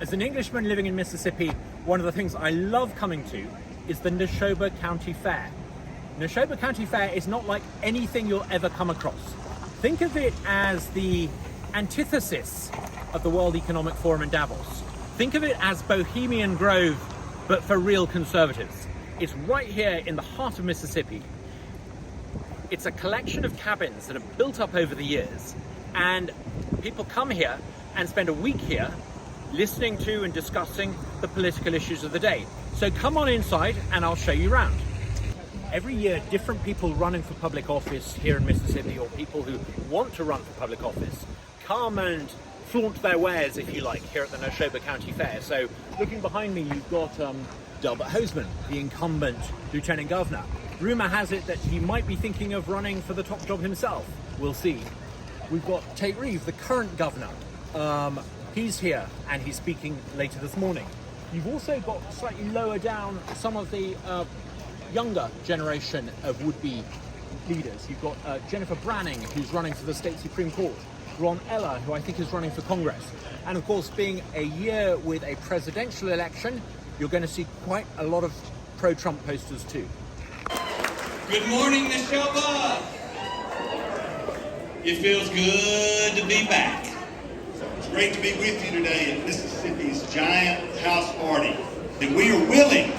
As an Englishman living in Mississippi, one of the things I love coming to is the Neshoba County Fair. Neshoba County Fair is not like anything you'll ever come across. Think of it as the antithesis of the World Economic Forum in Davos. Think of it as Bohemian Grove, but for real conservatives. It's right here in the heart of Mississippi. It's a collection of cabins that have built up over the years, and people come here and spend a week here listening to and discussing the political issues of the day. So come on inside and I'll show you around. Every year, different people running for public office here in Mississippi, or people who want to run for public office, come and flaunt their wares, if you like, here at the Neshoba County Fair. So looking behind me, you've got Delbert Hosemann, the incumbent Lieutenant Governor. Rumour has it that he might be thinking of running for the top job himself. We'll see. We've got Tate Reeves, the current governor. He's here and he's speaking later this morning. You've also got slightly lower down some of the younger generation of would-be leaders. You've got Jennifer Branning, who's running for the state Supreme Court. Ron Eller, who I think is running for Congress. And of course, being a year with a presidential election, you're going to see quite a lot of pro-Trump posters too. Good morning, Neshoba. It feels good to be back. It's great to be with you today at Mississippi's giant house party. And we are willing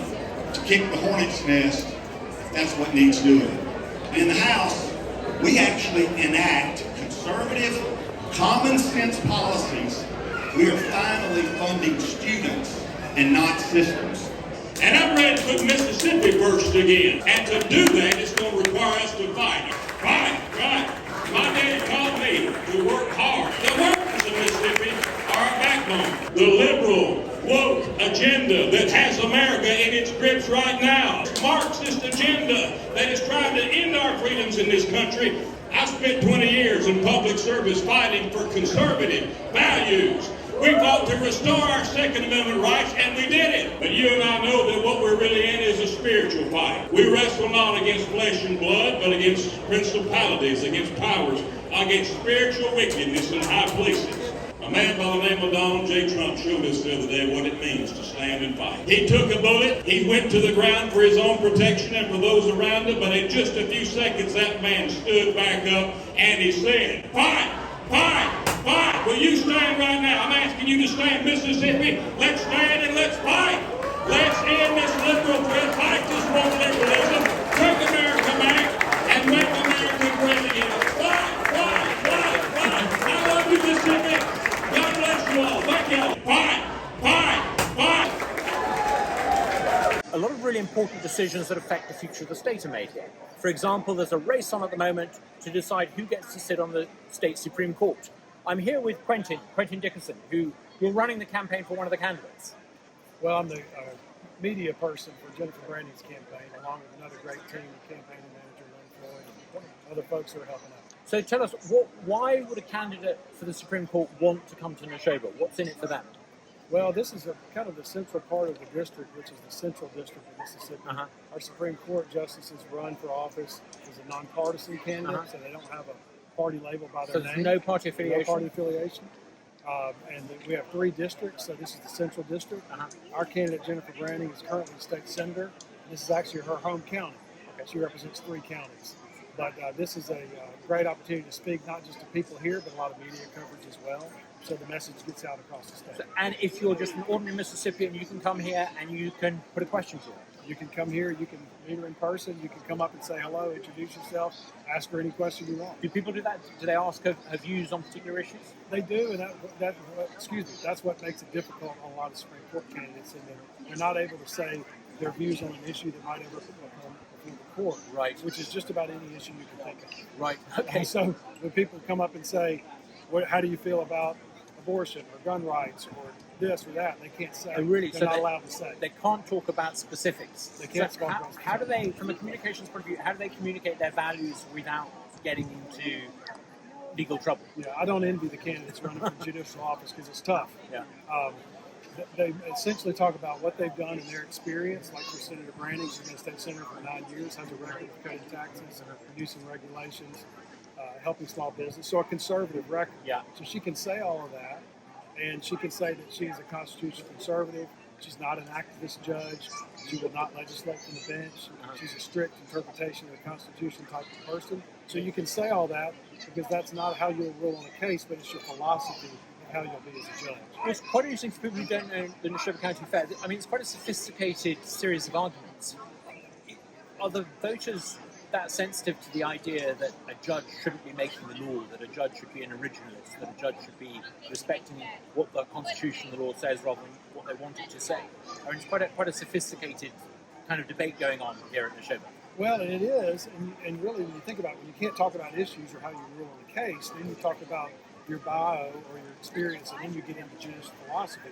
to kick the hornet's nest if that's what needs doing. In the House, we actually enact conservative, common sense policies. We are finally funding students and not systems. And I'm ready to put Mississippi first again. And to do that, it's going to require us to fight. Fight, right. My daddy taught me to work hard. The workers of Mississippi are our backbone. The liberal, woke agenda that has America in its grips right now. Marxist agenda that is trying to end our freedoms in this country. I spent 20 years in public service fighting for conservative values. We fought to restore our Second Amendment rights, and we did it. But you and I know that what we're really in is a spiritual fight. We wrestle not against flesh and blood, but against principalities, against powers, against spiritual wickedness in high places. A man by the name of Donald J. Trump showed us the other day what it means to stand and fight. He took a bullet, he went to the ground for his own protection and for those around him, but in just a few seconds that man stood back up and he said, "Fight! Fight! Fight!" Will you stand right now? I'm asking you to stand, Mississippi. Let's stand and let's fight. Let's end this liberal threat, fight this woke liberalism, take America back, and make America great again. Fight! Fight! Fight! Fight! I love you, Mississippi. God bless you all. Thank you. Fight! Fight! Fight! A lot of really important decisions that affect the future of the state are made here. For example, there's a race on at the moment to decide who gets to sit on the state Supreme Court. I'm here with Quentin Dickerson, who you're running the campaign for one of the candidates. Well, I'm the media person for Jennifer Branning's campaign, along with another great team, campaign manager, Lynn Floyd, and other folks who are helping out. So tell us, why would a candidate for the Supreme Court want to come to Neshoba? What's in it for them? Well, this is kind of the central part of the district, which is the Central District of Mississippi. Our Supreme Court justices run for office as a nonpartisan candidate, so they don't have a party label by their name. So there's no party affiliation? No party affiliation. And we have 3 districts, so this is the Central District. Our candidate, Jennifer Branning, is currently state senator. This is actually her home county. She represents 3 counties. But this is a great opportunity to speak not just to people here, but a lot of media coverage as well, so the message gets out across the state. And if you're just an ordinary Mississippian, you can come here and you can put a question to her. You can come here, you can meet her in person, you can come up and say hello, introduce yourself, ask her any question you want. Do people do that? Do they ask her views on particular issues? They do, and that's what makes it difficult on a lot of Supreme Court candidates, and they're not able to say their views on an issue that might ever come before the court, right? Which is just about any issue you can think of. Right. Okay. And so when people come up and say, how do you feel about abortion or gun rights or this or that, they can't say. They're not allowed to say. They can't talk about specifics. They can't so talk about specifics. How do they, from a communications point of view, how do they communicate their values without getting into legal trouble? Yeah, I don't envy the candidates running for judicial office because it's tough. Yeah. They essentially talk about what they've done in their experience, like for Senator Branning, she's been a state senator for 9 years, has a record of cutting taxes, reducing regulations, helping small business, so a conservative record. Yeah. So she can say all of that, and she can say that she is a constitutional conservative. She's not an activist judge. She will not legislate from the bench. She's a strict interpretation of the Constitution type of person. So you can say all that because that's not how you'll rule on a case, but it's your philosophy of how you'll be as a judge. It's quite interesting for people who don't know the Neshoba County Fair. I mean, it's quite a sophisticated series of arguments. Are the voters that sensitive to the idea that a judge shouldn't be making the law, that a judge should be an originalist, that a judge should be respecting what the Constitution, the law says, rather than what they want it to say? I mean, it's quite a sophisticated kind of debate going on here at Neshoba. Well, and it is, and really when you think about it, when you can't talk about issues or how you rule on a case, then you talk about your bio or your experience, and then you get into judicial philosophy.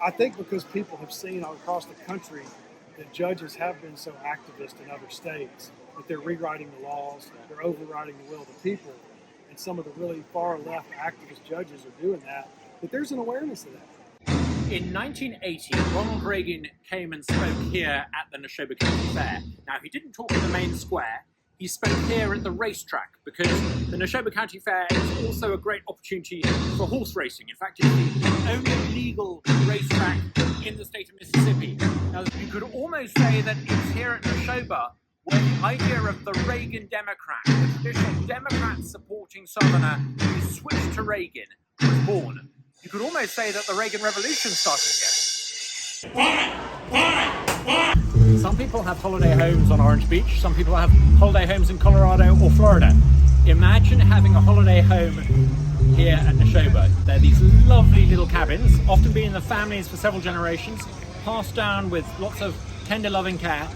I think because people have seen all across the country that judges have been so activist in other states, that they're rewriting the laws, they're overriding the will of the people, and some of the really far left activist judges are doing that, that there's an awareness of that. In 1980, Ronald Reagan came and spoke here at the Neshoba County Fair. Now, he didn't talk in the main square. He spoke here at the racetrack because the Neshoba County Fair is also a great opportunity for horse racing. In fact, it's the only legal racetrack in the state of Mississippi. Now, you could almost say that it's here at Neshoba where the idea of the Reagan Democrat, the traditional Democrat-supporting Southerner who switched to Reagan, was born. You could almost say that the Reagan Revolution started here. Some people have holiday homes on Orange Beach. Some people have holiday homes in Colorado or Florida. Imagine having a holiday home here at Neshoba. They're these lovely little cabins, often been in the families for several generations, passed down with lots of tender loving care,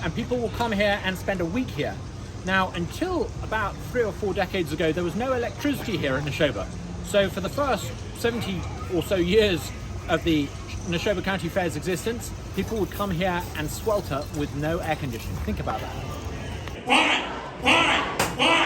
and people will come here and spend a week here. Now, until about 3 or 4 decades ago, there was no electricity here at Neshoba. So for the first 70 or so years of the Neshoba County Fair's existence, people would come here and swelter with no air conditioning. Think about that.